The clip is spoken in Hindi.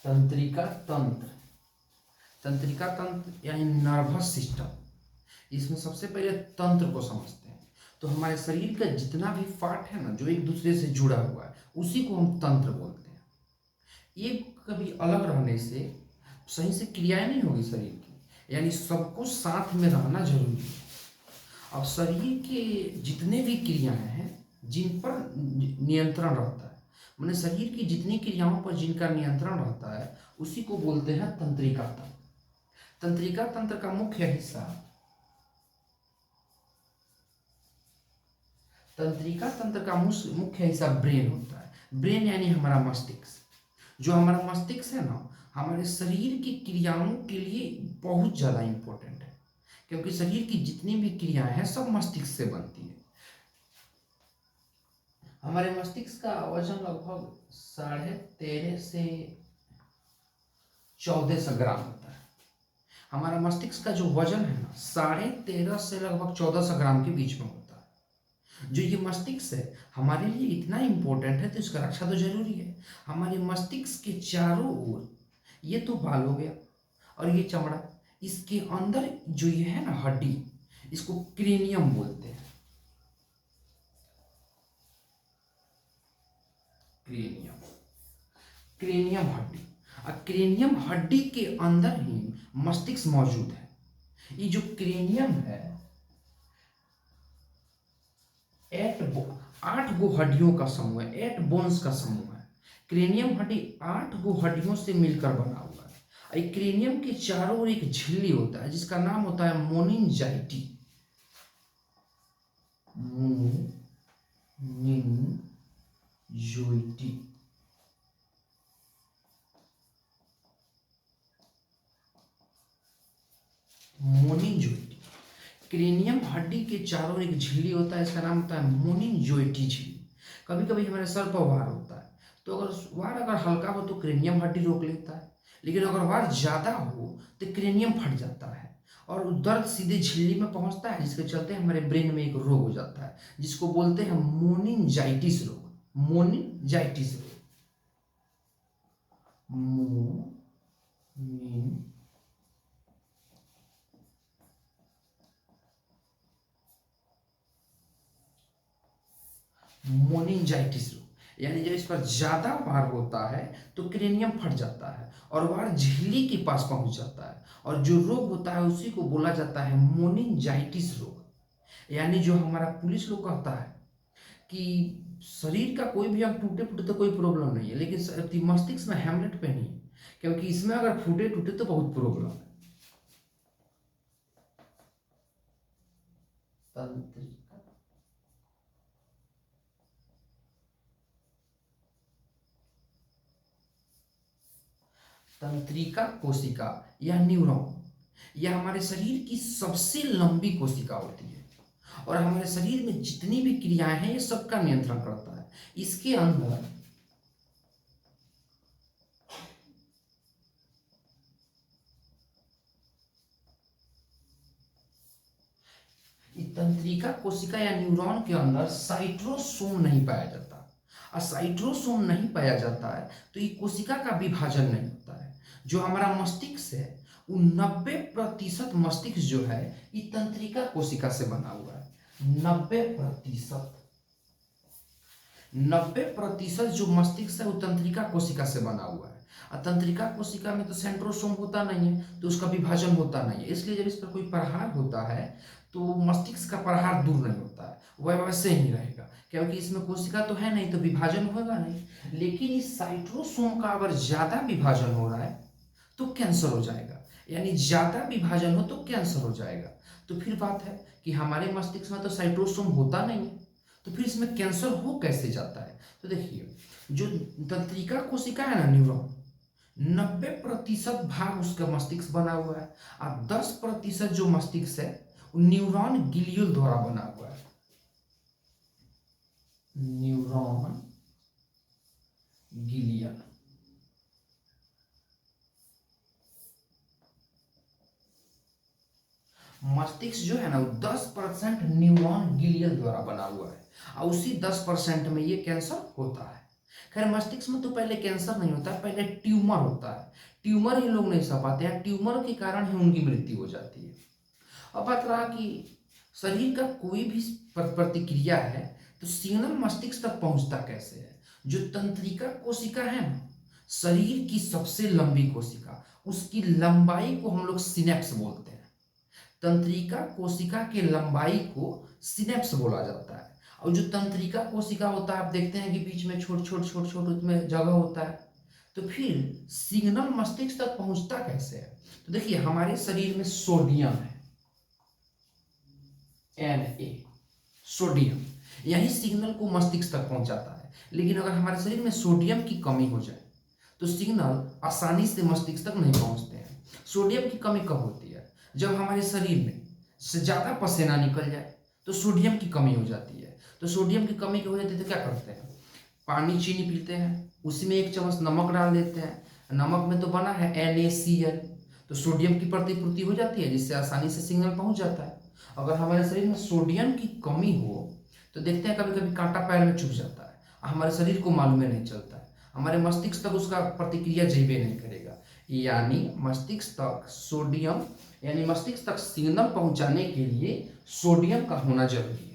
तंत्रिका तंत्र, तंत्रिका तंत्र यानी नर्वस सिस्टम। इसमें सबसे पहले तंत्र को समझते हैं। तो हमारे शरीर का जितना भी पार्ट है ना, जो एक दूसरे से जुड़ा हुआ है, उसी को हम तंत्र बोलते हैं। ये कभी अलग रहने से सही से क्रियाएं नहीं होगी शरीर की, यानी सबको साथ में रहना जरूरी है। अब शरीर के जितने भी क्रियाएं हैं जिन पर नियंत्रण रहता है, माने शरीर की जितनी क्रियाओं पर जिनका नियंत्रण रहता है, उसी को बोलते हैं तंत्रिका तंत्र। तंत्रिका तंत्र का मुख्य हिस्सा, तंत्रिका तंत्र का मुख्य हिस्सा ब्रेन होता है। ब्रेन यानी हमारा मस्तिष्क। जो हमारा मस्तिष्क है ना, हमारे शरीर की क्रियाओं के लिए बहुत ज़्यादा इम्पोर्टेंट है, क्योंकि शरीर की जितनी भी क्रियाएं हैं सब मस्तिष्क से बनती है। हमारे मस्तिष्क का वजन लगभग 13.5 से 1400 ग्राम होता है। हमारा मस्तिष्क का जो वजन है ना, 13.5 से लगभग 1400 ग्राम के बीच में होता है। जो ये मस्तिष्क है हमारे लिए इतना इम्पोर्टेंट है, तो इसका रक्षा तो जरूरी है। हमारे मस्तिष्क के चारों ओर, ये तो बाल हो गया और ये चमड़ा, इसके अंदर जो ये है ना हड्डी, इसको क्रेनियम बोलते हैं। क्रेनियम, क्रेनियम हड्डी। क्रेनियम हड्डी के अंदर ही मस्तिष्क मौजूद है। ये जो क्रेनियम है, 8 गो हड्डियों का समूह है, 8 बोन्स का समूह है। क्रेनियम हड्डी 8 गो हड्डियों से मिलकर बना हुआ है। क्रेनियम के चारों ओर एक झिल्ली होता है जिसका नाम होता है मोनिंजाइटी। मोनिंजाइटी। मोनिंजाइटी। क्रेनियम हड्डी के चारों एक झिल्ली होता है, इसका नाम होता है मोनिंजाइटी झिल्ली। कभी कभी हमारे सर पर वार होता है, तो वार अगर हल्का हो तो क्रेनियम हड्डी रोक लेता है, लेकिन अगर वार ज्यादा हो तो क्रेनियम फट जाता है और दर्द सीधे झिल्ली में पहुंचता है, जिसके चलते हमारे ब्रेन में एक रोग हो जाता है जिसको बोलते हैं मोनिंजाइटिस रोग। मोनिंजाइटिस रोग, मोनिंजाइटिस रोग। यानी जब इस पर ज्यादा वार होता है तो क्रेनियम फट जाता है और वार झिल्ली के पास पहुंच जाता है, और जो रोग होता है उसी को बोला जाता है मोनिंजाइटिस रोग। यानी जो हमारा पुलिस लोग कहता है कि शरीर का कोई भी अंग टूटे फूटे तो कोई प्रॉब्लम नहीं है, लेकिन मस्तिष्क में हेमलेट पे नहीं, क्योंकि इसमें अगर फूटे टूटे तो बहुत प्रॉब्लम है। तंत्रिका कोशिका या न्यूरॉन, यह हमारे शरीर की सबसे लंबी कोशिका होती है और हमारे शरीर में जितनी भी क्रियाएं हैं ये सबका नियंत्रण करता है। इसके अंदर तंत्रिका कोशिका या न्यूरॉन के अंदर साइटोसोम नहीं पाया जाता। और साइटोसोम नहीं पाया जाता है तो ये कोशिका का विभाजन नहीं होता है। जो हमारा मस्तिष्क है वो 90% मस्तिष्क जो है ये तंत्रिका कोशिका से बना हुआ है। 90%, 90% जो मस्तिष्क है वो तंत्रिका कोशिका से बना हुआ है। और तंत्रिका कोशिका में तो सेंट्रोसोम होता नहीं है, तो उसका विभाजन होता नहीं है। इसलिए जब इस पर कोई प्रहार होता है तो मस्तिष्क का प्रहार दूर नहीं होता है, वह वैसे ही रहेगा, क्योंकि इसमें कोशिका तो है नहीं तो विभाजन होगा नहीं। लेकिन इस साइटोसोम का अगर ज्यादा विभाजन हो रहा है तो कैंसर हो जाएगा, यानी ज्यादा विभाजन हो तो कैंसर हो जाएगा। तो फिर बात है कि हमारे मस्तिष्क में तो साइटोसोम होता नहीं है, तो फिर इसमें कैंसर हो कैसे जाता है। तो देखिए, जो तंत्रिका कोशिका है ना न्यूरॉन, 90% भाग उसका मस्तिष्क बना हुआ है और 10% जो मस्तिष्क है न्यूरॉन गिलियल द्वारा बना हुआ है। न्यूरॉन गिलियल, मस्तिष्क जो है ना वो 10% न्यूरॉन गिलियल द्वारा बना हुआ है और उसी 10% में ये कैंसर होता है। खैर मस्तिष्क में तो पहले कैंसर नहीं होता है, पहले ट्यूमर होता है। ट्यूमर ही लोग नहीं सह पाते हैं, ट्यूमर के कारण ही उनकी मृत्यु हो जाती है। अब बात रहा कि शरीर का कोई भी प्रतिक्रिया है तो सिग्नल मस्तिष्क तक पहुंचता कैसे है। जो तंत्रिका कोशिका है ना, शरीर की सबसे लंबी कोशिका, उसकी लंबाई को हम लोग सिनेप्स बोलते हैं। तंत्रिका कोशिका की लंबाई को सिनेप्स बोला जाता है। और जो तंत्रिका कोशिका होता है, आप देखते हैं कि बीच में छोट छोट छोट छोट उसमें जगह होता है। तो फिर सिग्नल मस्तिष्क तक पहुंचता कैसे है। तो देखिए हमारे शरीर में सोडियम है, Na, सोडियम, यही सिग्नल को मस्तिष्क तक पहुंचाता है। लेकिन अगर हमारे शरीर में सोडियम की कमी हो जाए तो सिग्नल आसानी से मस्तिष्क तक नहीं पहुंचते हैं। सोडियम की कमी कब होती है, जब हमारे शरीर में से ज़्यादा पसीना निकल जाए तो सोडियम की कमी हो जाती है। तो सोडियम की कमी की हो जाती है तो क्या करते हैं, पानी चीनी पीते हैं, उसी में 1 चम्मच नमक डाल देते हैं। नमक में तो बना है NaCl, तो सोडियम की प्रतिपूर्ति हो जाती है, जिससे आसानी से सिग्नल पहुंच जाता है। अगर हमारे शरीर में सोडियम की कमी हो तो देखते हैं कभी कभी कांटा पैर में चुभ जाता है, हमारे शरीर को मालूम नहीं चलता है, हमारे मस्तिष्क तक उसका प्रतिक्रिया जेबे नहीं करेगा। यानी मस्तिष्क तक सोडियम, यानी मस्तिष्क तक सिग्नल पहुंचाने के लिए सोडियम का होना जरूरी है।